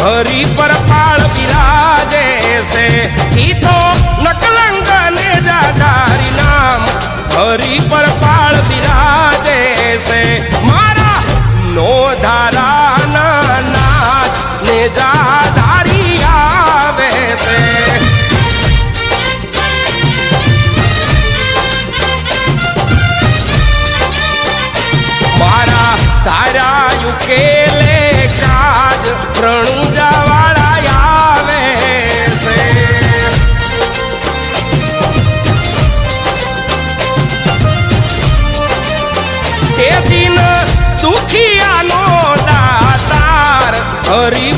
हरि पर पाल विराजे से ई तो नकलंक ने जाधारी नाम हरि पर पाल विराजे से मारा नो धारा नाच ने जाधारी आवे से मारा तारा युकेले काज प्रणुजा वाला आवे से ते दिन दुखिया नो दातार हरि